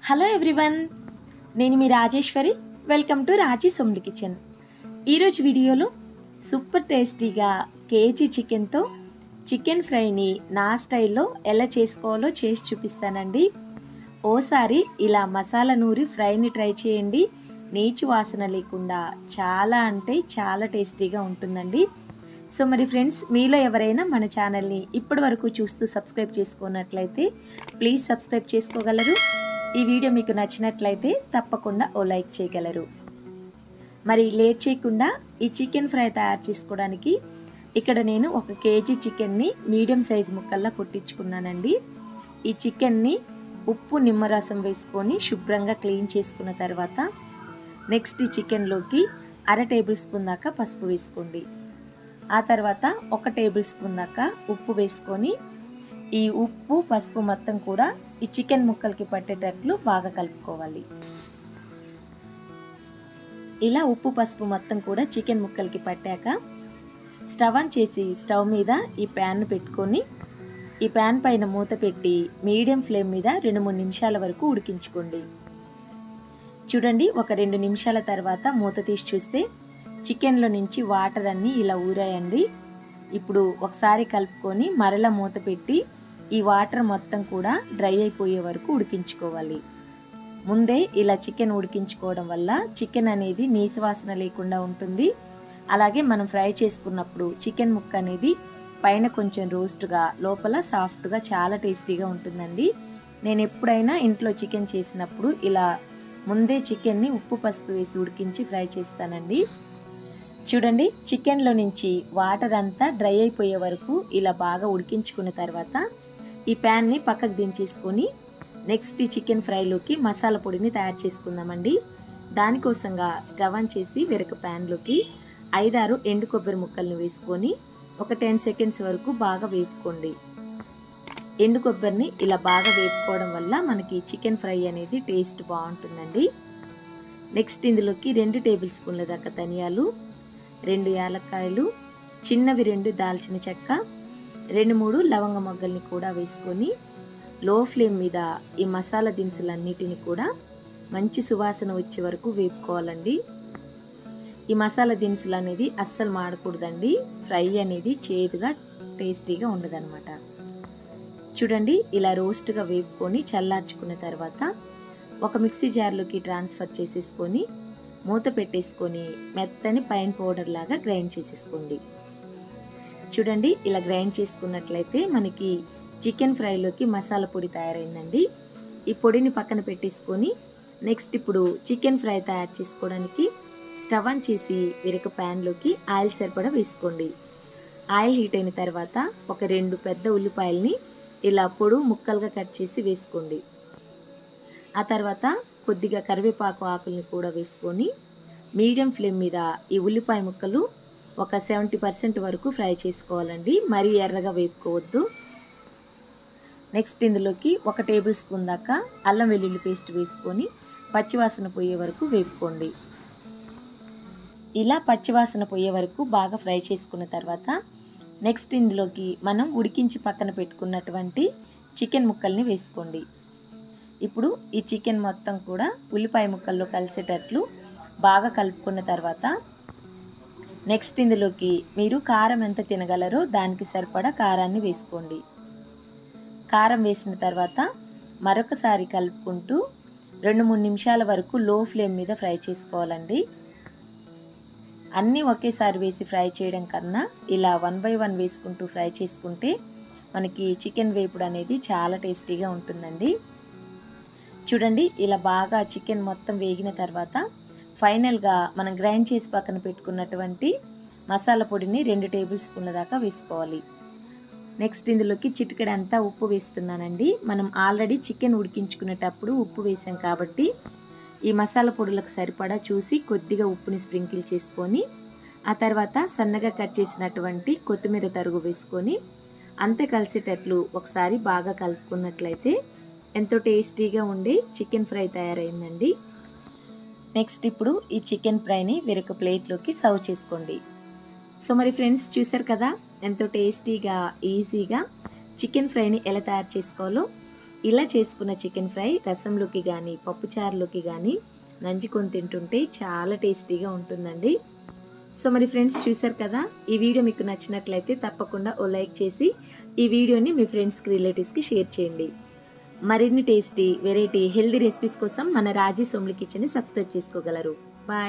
Hello everyone, నేను మీ Rajeshwari. Welcome to Raji సొమ్లి కిచెన్. ఈరోజు వీడియోలో సూపర్ టేస్టీగా కేజీ చికెన్తో చికెన్ ఫ్రైని నా స్టైల్లో ఎలా చేసుకోవాలో చేసి చూపిస్తానండి. ఓసారి ఇలా మసాలా నూరి ఫ్రైని ట్రై చేయండి. నీచు వాసన లేకుండా చాలా అంటే చాలా టేస్టీగా ఉంటుందండి. సో మరి ఫ్రెండ్స్, మీలో ఎవరైనా మన ఛానల్ని ఇప్పటి వరకు చూస్తూ సబ్స్క్రైబ్ చేసుకున్నట్లయితే ప్లీజ్ సబ్స్క్రైబ్ చేసుకోగలరు. ఈ వీడియో మీకు నచ్చినట్లయితే తప్పకుండా ఓ లైక్ చేయగలరు. మరి లేట్ చేయకుండా ఈ చికెన్ ఫ్రై తయారు చేసుకోవడానికి ఇక్కడ నేను 1 కేజీ చికెన్ని మీడియం సైజ్ ముక్కల్లా కొట్టించుకున్నానండి. ఈ చికెన్ని ఉప్పు నిమ్మరసం వేసుకొని శుభ్రంగా క్లీన్ చేసుకున్న తర్వాత నెక్స్ట్ ఈ చికెన్లోకి 1/2 టేబుల్ స్పూన్ దాకా పసుపు వేసుకోండి. ఆ తర్వాత 1 టేబుల్ స్పూన్ దాకా ఉప్పు వేసుకొని ఈ ఉప్పు పసుపు మొత్తం కూడా ఈ చికెన్ ముక్కలకి పట్టేటట్లు బాగా కలుపుకోవాలి. ఇలా ఉప్పు పసుపు మొత్తం కూడా చికెన్ ముక్కలకి పట్టాక స్టవ్ ఆన్ చేసి స్టవ్ మీద ఈ ప్యాన్ పెట్టుకొని ఈ ప్యాన్ పైన మూత పెట్టి మీడియం ఫ్లేమ్ మీద 2-3 నిమిషాల వరకు ఉడికించుకోండి. చూడండి, ఒక 2 నిమిషాల తర్వాత మూత తీసి చూస్తే చికెన్లో నుంచి వాటర్ అన్నీ ఇలా ఊరాయండి. ఇప్పుడు ఒకసారి కలుపుకొని మరలా మూత పెట్టి ఈ వాటర్ మొత్తం కూడా డ్రై అయిపోయే వరకు ఉడికించుకోవాలి. ముందే ఇలా చికెన్ ఉడికించుకోవడం వల్ల చికెన్ అనేది నీసు వాసన లేకుండా ఉంటుంది. అలాగే మనం ఫ్రై చేసుకున్నప్పుడు చికెన్ ముక్క అనేది పైన కొంచెం రోస్ట్గా లోపల సాఫ్ట్గా చాలా టేస్టీగా ఉంటుందండి. నేను ఎప్పుడైనా ఇంట్లో చికెన్ చేసినప్పుడు ఇలా ముందే చికెన్ని ఉప్పు పసుపు వేసి ఉడికించి ఫ్రై చేస్తానండి. చూడండి, చికెన్లో నుంచి వాటర్ అంతా డ్రై అయిపోయే వరకు ఇలా బాగా ఉడికించుకున్న తర్వాత ఈ ప్యాన్ని పక్కకు దించేసుకొని నెక్స్ట్ ఈ చికెన్ ఫ్రైలోకి మసాలా పొడిని తయారు చేసుకుందామండి. దానికోసంగా స్టవ్ ఆన్ చేసి వేరొక ప్యాన్లోకి 5-6 ఎండు కొబ్బరి ముక్కల్ని వేసుకొని ఒక 10 సెకండ్స్ వరకు బాగా వేపుకోండి. ఎండు కొబ్బరిని ఇలా బాగా వేపుకోవడం వల్ల మనకి చికెన్ ఫ్రై అనేది టేస్ట్ బాగుంటుందండి. నెక్స్ట్ ఇందులోకి 2 టేబుల్ స్పూన్ల దాకా ధనియాలు, 2 యాలక్కాయలు, చిన్నవి 2 దాల్చిన చెక్క, 2-3 లవంగ మొగ్గల్ని కూడా వేసుకొని లో ఫ్లేమ్ మీద ఈ మసాలా దినుసులన్నిటిని కూడా మంచి సువాసన వచ్చే వరకు వేపుకోవాలండి. ఈ మసాలా దినుసులు అనేది అస్సలు మాడకూడదండి. ఫ్రై అనేది చేదుగా టేస్టీగా ఉండదన్నమాట. చూడండి, ఇలా రోస్ట్గా వేపుకొని చల్లార్చుకున్న తర్వాత ఒక మిక్సీ జార్లోకి ట్రాన్స్ఫర్ చేసేసుకొని మూత పెట్టేసుకొని మెత్తని పైన్ పౌడర్ లాగా గ్రైండ్ చేసేసుకోండి. చూడండి, ఇలా గ్రైండ్ చేసుకున్నట్లయితే మనకి చికెన్ ఫ్రైలోకి మసాలా పొడి తయారైందండి. ఈ పొడిని పక్కన పెట్టేసుకొని నెక్స్ట్ ఇప్పుడు చికెన్ ఫ్రై తయారు చేసుకోవడానికి స్టవ్ ఆన్ చేసి వేరొక ప్యాన్లోకి ఆయిల్ సరిపడా వేసుకోండి. ఆయిల్ హీట్ అయిన తర్వాత ఒక 2 పెద్ద ఉల్లిపాయల్ని ఇలా పొడుగు ముక్కలుగా కట్ చేసి వేసుకోండి. ఆ తర్వాత కొద్దిగా కరివేపాకు ఆకుల్ని కూడా వేసుకొని మీడియం ఫ్లేమ్ మీద ఈ ఉల్లిపాయ ముక్కలు ఒక 70% వరకు ఫ్రై చేసుకోవాలండి. మరీ ఎర్రగా వేపుకోవద్దు. నెక్స్ట్ ఇందులోకి 1 టేబుల్ స్పూన్ దాకా అల్లం వెల్లుల్లి పేస్ట్ వేసుకొని పచ్చివాసన పోయే వరకు వేపుకోండి. ఇలా పచ్చివాసన పోయే వరకు బాగా ఫ్రై చేసుకున్న తర్వాత నెక్స్ట్ ఇందులోకి మనం ఉడికించి పక్కన పెట్టుకున్నటువంటి చికెన్ ముక్కల్ని వేసుకోండి. ఇప్పుడు ఈ చికెన్ మొత్తం కూడా ఉల్లిపాయ ముక్కల్లో కలిసేటట్లు బాగా కలుపుకున్న తర్వాత నెక్స్ట్ ఇందులోకి మీరు కారం ఎంత తినగలరో దానికి సరిపడా కారాన్ని వేసుకోండి. కారం వేసిన తర్వాత మరొకసారి కలుపుకుంటూ 2-3 నిమిషాల వరకు లో ఫ్లేమ్ మీద ఫ్రై చేసుకోవాలండి. అన్నీ ఒకేసారి వేసి ఫ్రై చేయడం కన్నా ఇలా 1 by 1 వేసుకుంటూ ఫ్రై చేసుకుంటే మనకి చికెన్ వేపుడు అనేది చాలా టేస్టీగా ఉంటుందండి. చూడండి, ఇలా బాగా చికెన్ మొత్తం వేగిన తర్వాత ఫైనల్గా మనం గ్రైండ్ చేసి పక్కన పెట్టుకున్నటువంటి మసాలా పొడిని 2 టేబుల్ స్పూన్ల దాకా వేసుకోవాలి. నెక్స్ట్ ఇందులోకి చిటికెడంతా ఉప్పు వేస్తున్నానండి. మనం ఆల్రెడీ చికెన్ ఉడికించుకునేటప్పుడు ఉప్పు వేసాం కాబట్టి ఈ మసాలా పొడులకు సరిపడా చూసి కొద్దిగా ఉప్పుని స్ప్రింకిల్ చేసుకొని ఆ తర్వాత సన్నగా కట్ చేసినటువంటి కొత్తిమీర తరుగు వేసుకొని అంతే కలిసేటట్లు ఒకసారి బాగా కలుపుకున్నట్లయితే ఎంతో టేస్టీగా ఉండే చికెన్ ఫ్రై తయారైందండి. నెక్స్ట్ ఇప్పుడు ఈ చికెన్ ఫ్రైని వేరొక ప్లేట్లోకి సర్వ్ చేసుకోండి. సో మరి ఫ్రెండ్స్, చూసారు కదా ఎంతో టేస్టీగా ఈజీగా చికెన్ ఫ్రైని ఎలా తయారు చేసుకోవాలో. ఇలా చేసుకున్న చికెన్ ఫ్రై రసంలోకి కానీ పప్పుచారులోకి కానీ నంచుకొని తింటుంటే చాలా టేస్టీగా ఉంటుందండి. సో మరి ఫ్రెండ్స్ చూసారు కదా, ఈ వీడియో మీకు నచ్చినట్లయితే తప్పకుండా ఓ లైక్ చేసి ఈ వీడియోని మీ ఫ్రెండ్స్కి రిలేటివ్స్కి షేర్ చేయండి. మరిన్ని టేస్టీ వెరైటీ హెల్దీ రెసిపీస్ కోసం మన రాజీ సోమ్లి కిచెన్ని సబ్స్క్రైబ్ చేసుకోగలరు.